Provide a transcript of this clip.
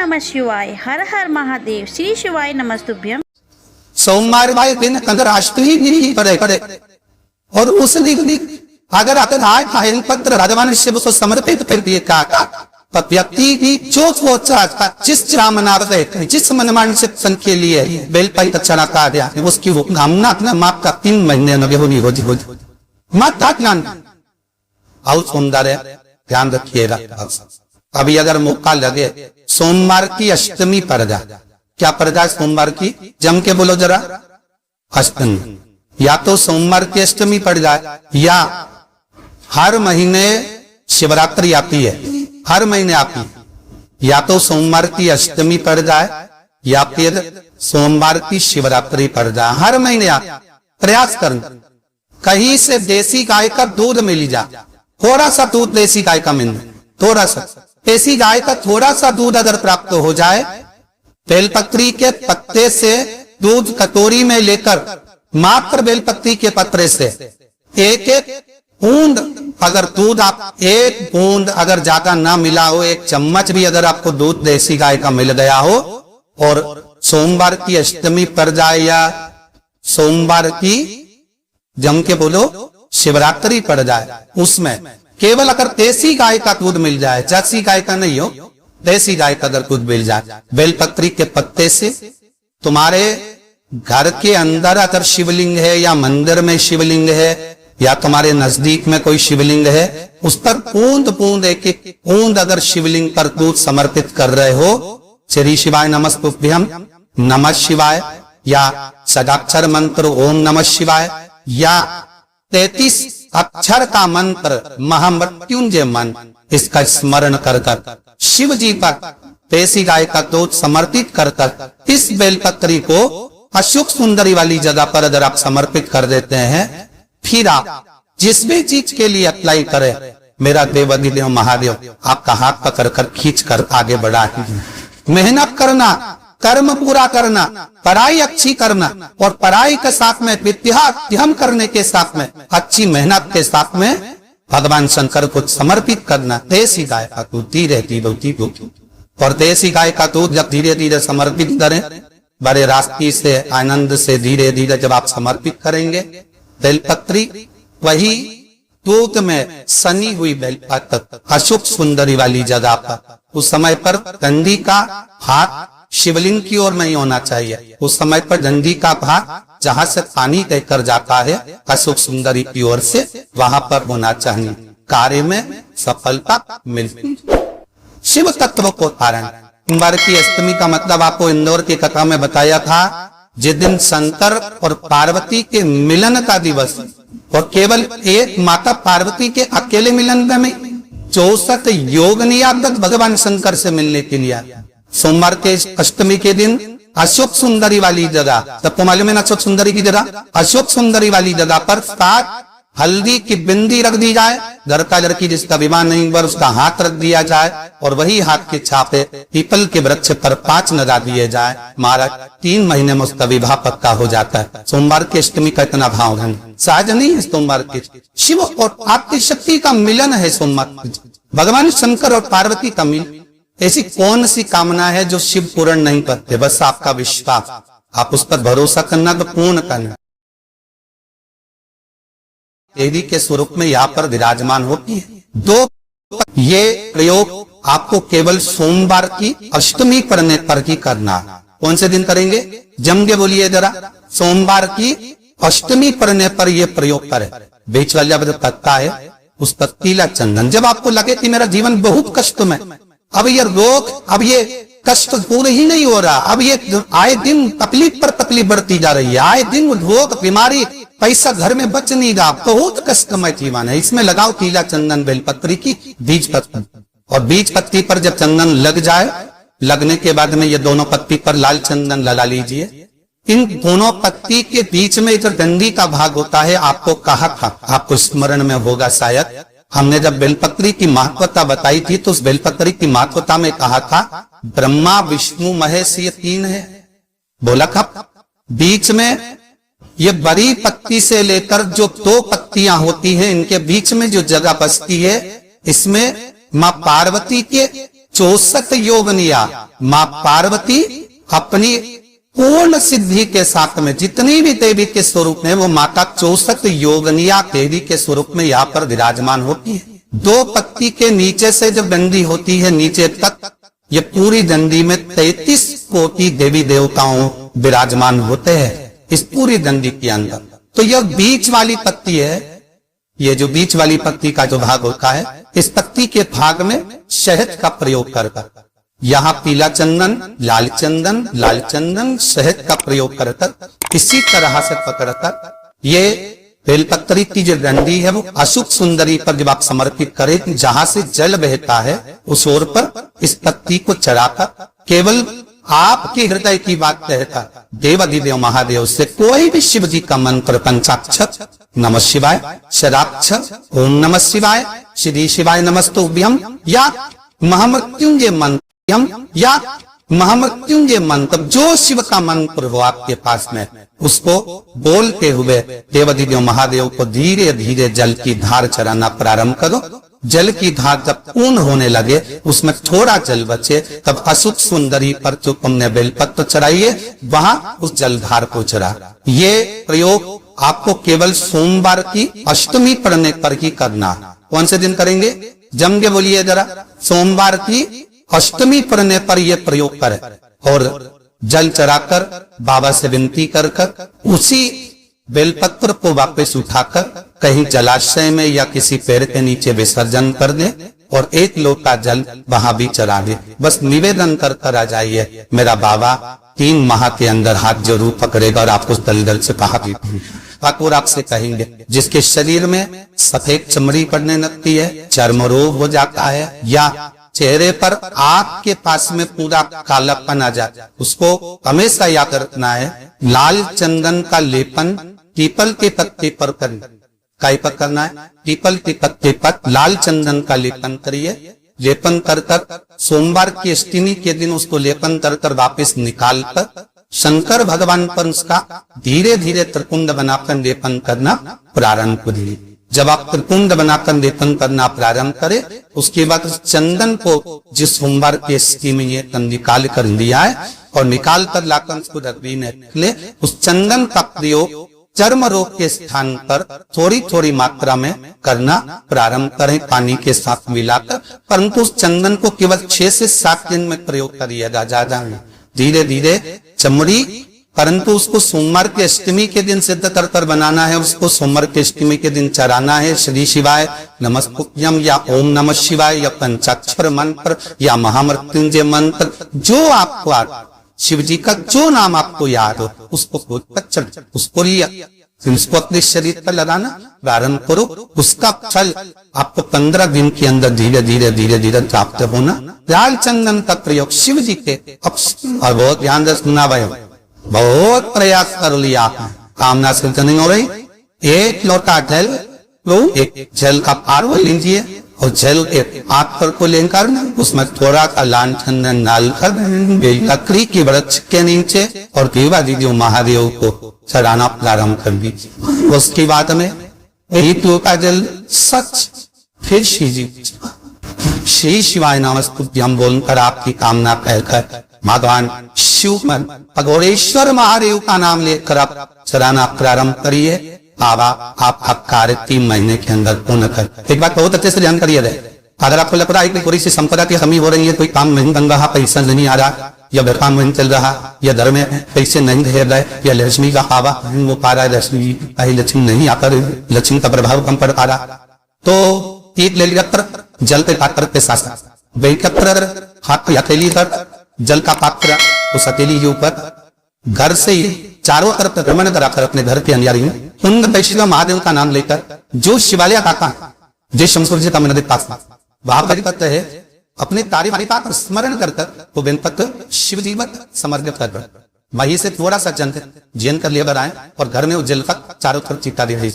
नमः शिवाय, हर हर महादेव, श्री शिवाय नमस्तुभ्यम। सोमवार वाले दिन अगर अष्टमी भी करे और उस दिन अगर आज पत्र राजवान शिव को समर्पित कर दिए का व्यक्ति की जो सोचा जिस रामनाथ जिस मनमान से के लिए बेलपाई चना का दिया उसकी वो कामना अपना माप का 3 महीने में हो मत और सुंदर है, ध्यान रखिएगा। अभी अगर मौका लगे सोमवार की अष्टमी पड़ जाए, क्या पड़ जाए सोमवार की, जम के बोलो जरा, अष्टमी, या तो सोमवार की अष्टमी पड़ जाए या हर महीने शिवरात्रि आती है, हर महीने आती है, या तो सोमवार की अष्टमी पड़ जाए या फिर सोमवार की शिवरात्रि पड़ जाए, हर महीने प्रयास करना कहीं से देसी गाय का दूध मिल जाए, थोड़ा सा दूध देसी गाय का मिल, थोड़ा सा देसी गाय का थोड़ा सा दूध अगर प्राप्त हो जाए, बेलपत्री के पत्ते से दूध कटोरी में लेकर मात्र बेलपत्री के पत्ते से एक एक बूंद अगर दूध आप एक बूंद अगर ज्यादा ना मिला हो, 1 चम्मच भी अगर आपको दूध देसी गाय का मिल गया हो और सोमवार की अष्टमी पड़ जाए या सोमवार की जम के बोलो शिवरात्रि पड़ जाए, उसमें केवल अगर देसी गाय का दूध मिल जाए, जर्सी गाय का नहीं हो, देसी गाय का अगर दूध मिल जाए बेलपत्री के पत्ते से, तुम्हारे घर के अंदर अगर शिवलिंग है या मंदिर में शिवलिंग है या तुम्हारे नजदीक में कोई शिवलिंग है, उस पर बूंद बूंद एक एक बूंद अगर शिवलिंग पर दूध समर्पित कर रहे हो, श्री शिवाय नमस्तुभ्यम, नमः शिवाय या सदाक्षर मंत्र ओम नमः शिवाय या 33 अक्षर का मंत्र महामृत्युंजय मंत्र, इसका स्मरण कर कर शिव जी पर देसी गाय का दूध समर्पित कर कर इस बेलपत्री को अशोक सुंदरी वाली जगह पर अगर आप समर्पित कर देते हैं, फिर आप जिस भी चीज के लिए अप्लाई करें, मेरा देवाधिदेव महादेव आपका हाथ पकड़ कर खींच कर आगे बढ़ा। मेहनत करना, कर्म पूरा करना, पढ़ाई अच्छी करना और पढ़ाई के साथ में विद्याध्ययन करने के साथ में अच्छी मेहनत के साथ में भगवान शंकर को समर्पित करना। देसी गाय का दूध धीरे धीरे और देसी गाय का दूध जब धीरे धीरे समर्पित करें, बड़े रास्ते से आनंद से धीरे धीरे जब आप समर्पित करेंगे, बेलपत्री वही दूध में सनी हुई बेलपत्र अशोक सुंदरी वाली जगह पर, उस समय पर डंडी का हाथ शिवलिंग की ओर नहीं होना चाहिए, उस समय पर डंडी का भाग जहां से पानी देकर जाता है अशोक सुंदरी की ओर से, वहां पर होना चाहिए। कार्य में सफलता मिलती। शिव तत्व को धारण, सोमवार की अष्टमी का मतलब आपको इंदौर की कथा में बताया था, जिस दिन शंकर और पार्वती के मिलन का दिवस और केवल एक माता पार्वती के अकेले मिलन में 64 योग नियामक भगवान शंकर से मिलने के लिए सोमवार के अष्टमी के दिन अशोक सुंदरी वाली जगह, सबको मालूम है ना अशोक सुंदरी की जगह, अशोक सुंदरी वाली जगह पर 7 हल्दी की बिंदी रख दी जाए, लड़का लड़की जिसका विवाह नहीं हुआ उसका हाथ रख दिया जाए और वही हाथ के छापे पीपल के वृक्ष पर 5 लगा दिए जाए, महाराज 3 महीने में उसका विवाह पक्का हो जाता है। सोमवार की अष्टमी का इतना भाव धन सहज नहीं है। सोमवार के शिव और आपकी शक्ति का मिलन है सोमवार, भगवान शंकर और पार्वती का मिलन। ऐसी कौन सी कामना है जो शिव पूर्ण नहीं करते? बस आपका विश्वास, आप उस पर भरोसा करना तो पूर्ण करना। देवी के स्वरूप में यहाँ पर विराजमान होती है। 2 ये प्रयोग आपको केवल सोमवार की अष्टमी पढ़ने पर ही करना। कौन से दिन करेंगे? जम के बोलिए जरा, सोमवार की अष्टमी पढ़ने पर यह प्रयोग करें। बीच वाला जो पत्ता है उस पर तिला चंदन, जब आपको लगे कि मेरा जीवन बहुत कष्ट में, अब ये रोग, अब ये कष्ट पूरे ही नहीं हो रहा, अब ये आए दिन तकलीफ पर तकलीफ बढ़ती जा रही है, आए दिन रोग बीमारी, पैसा घर में बच नहीं रहा, बहुत कष्टमय जीवन है, इसमें लगाओ तिला चंदन बेलपत्री की बीज पत्ती, और बीज पत्ती पर जब चंदन लग जाए, लगने के बाद में ये दोनों पत्ती पर लाल चंदन लगा लीजिए। इन दोनों पत्ती के बीच में जो डंडी का भाग होता है, आपको कहा था, आपको स्मरण में होगा शायद, हमने जब बेलपत्री की महत्वता बताई थी तो उस बेलपत्री की महत्वता में कहा था ब्रह्मा विष्णु महेश ये 3 है, बोला था। बीच में ये बड़ी पत्ती से लेकर जो 2 पत्तियां होती हैं, इनके बीच में जो जगह बचती है, इसमें मां पार्वती के 64 योगनिया माँ पार्वती अपनी पूर्ण सिद्धि के साथ में जितनी भी देवी के स्वरूप में वो माता 64 योगनिया देवी के स्वरूप में यहाँ पर विराजमान होती है। 2 पत्ती के नीचे से जब डंडी होती है नीचे तक, ये पूरी डंडी में 33 कोटि देवी देवताओं विराजमान होते हैं इस पूरी डंडी के अंदर। तो यह बीच वाली पत्ती है, ये जो बीच वाली पत्ती का जो भाग होता है, इस पत्ती के भाग में शहद का प्रयोग कर यहाँ पीला चंदन, लाल चंदन, लाल चंदन, शहद का प्रयोग कर इसी तरह से पकड़कर ये बेलपत्री की जो डंडी है वो अशुभ सुंदरी पर जब आप समर्पित करें, जहां से जल बहता है उस ओर पर इस पत्ती को चढ़ाकर केवल आपके हृदय की बात कहता देवाधिदेव महादेव से कोई भी शिव जी का मंत्र पंचाक्षर नमः शिवाय, शराक्षर ओम नमः शिवाय, श्री शिवाय नमस्तुभ्यं या महामृत्युंजय मंत्र या महामृत्युंजय मंत्र, जो शिव का मंत्र हो आपके पास में, उसको बोलते हुए देवाधिदेव महादेव को धीरे धीरे जल की धार चढ़ाना प्रारंभ करो। जल की धार जब पूर्ण होने लगे, उसमें थोड़ा जल बचे, तब अशुभ सुंदरी पर जो तुमने बेलपत्र चढ़ाइए वहां उस जलधार को चढ़ा। ये प्रयोग आपको केवल सोमवार की अष्टमी पढ़ने पर ही करना। कौन से दिन करेंगे? जम के बोलिए जरा। सोमवार की अष्टमी पढ़ने पर यह प्रयोग करें और जल चढ़ाकर बाबा से विनती कर उसी बेलपत्र को वापस उठाकर कहीं जलाशय में या किसी पेड़ के नीचे विसर्जन कर दे और 1 लोटा जल वहां भी चढ़ा दे। बस निवेदन कर आ जाइए, मेरा बाबा 3 माह के अंदर हाथ जरूर पकड़ेगा और आपको दलदल से बाहर ठाकुर आपसे कहेंगे जिसके शरीर में सफेद चमड़ी पड़ने लगती है, चर्म रोग हो जाता है या चेहरे पर आंख के पास में पूरा कालापन आ जाए, उसको हमेशा याद रखना है लाल चंदन का लेपन पीपल के पत्ते पर करना। काय पर करना है? पीपल के पत्ते पर लाल चंदन का लेपन करिए। लेपन कर सोमवार की अष्टमी के दिन उसको लेपन कर वापस निकाल कर शंकर भगवान पर उसका धीरे धीरे त्रिपुंड बनाकर लेपन करना प्रारंभ करिए। जब आप त्रिपुंड बनाकर लेपन करना प्रारंभ करें, उसके बाद उस चंदन को जिस सोमवार की अष्टमी ये निकाल कर लिया है और निकाल कर लाकर उसको रखी निकले, उस चंदन का प्रयोग चर्म रोग के स्थान पर थोड़ी थोड़ी मात्रा में करना प्रारंभ करें पानी के साथ मिलाकर। परंतु उस चंदन को केवल 6 से 7 दिन में प्रयोग करिएगा, ज्यादा नहीं। धीरे धीरे चमड़ी, परंतु उसको सोमवार की अष्टमी के दिन सिद्ध कर बनाना है, उसको सोमवार की अष्टमी के दिन चढ़ाना है। श्री शिवाय नमस्तुभ्यं या ओम नमः शिवाय या पंचाक्षर मंत्र या महामृत्युंजय मंत्र, जो आपको शिव जी का जो नाम आपको याद हो उसको उसको लिया, उसको अपने शरीर पर लगाना प्रारंभ करो। उसका फल आपको 15 दिन के अंदर धीरे धीरे धीरे धीरे प्राप्त होना। लाल चंदन का प्रयोग शिव जी के और बहुत ध्यान से सुना भाई, बहुत प्रयास कर लिया, कामना सिद्ध नहीं हो रही। 1 लोटा जल लो, एक जल का पार लीजिए और जल के पात्र को लेकर उसमें थोड़ा सा लाल चंदन डालकर लकड़ी की वृक्ष के नीचे और देवाधिदेव महादेव को चढ़ाना प्रारंभ कर दीजिए। उसके बाद में 1 लोटा जल सच फिर श्री शिवाय नमस्तुभ्यं बोलकर आपकी कामना कहकर भगवान शिव भगोरेश्वर महादेव का नाम लेकर आप चढ़ाना प्रारंभ करिए। बाबा आपका कार्य 3 महीने के अंदर पूर्ण कर। एक बात बहुत अच्छे से ध्यान करिए, अगर आपको लग रहा है कि थोड़ी सी संपदा की कमी हो रही है, कोई काम नहीं बन रहा, पैसा नहीं आ रहा, या व्यापार नहीं चल रहा, या घर में पैसे नहीं रह रहे, या लक्ष्मी का आवा नहीं हो पा रहा है, लक्ष्मी नहीं आता, लक्ष्मी का प्रभाव कम पड़ पा रहा, तो एक ले लिया जल के पात्र के साथ बेलपत्र हाथ हथेली कर जल का पात्र उस हथेली के ऊपर घर से ही चारों तरफ भ्रमण कराकर अपने घर के अंदर कुंद वैष्णव महादेव का नाम लेकर जो शिवालय का जय शंकर जी का मंदिर पास वहां पर है, अपने तारीफ स्मरण कर वो बेलपत्र शिव जी पर समर्पित कर वहीं से थोड़ा सा जन कर लेकर आए और घर में उज्जैल का चारों तरफ चिता दे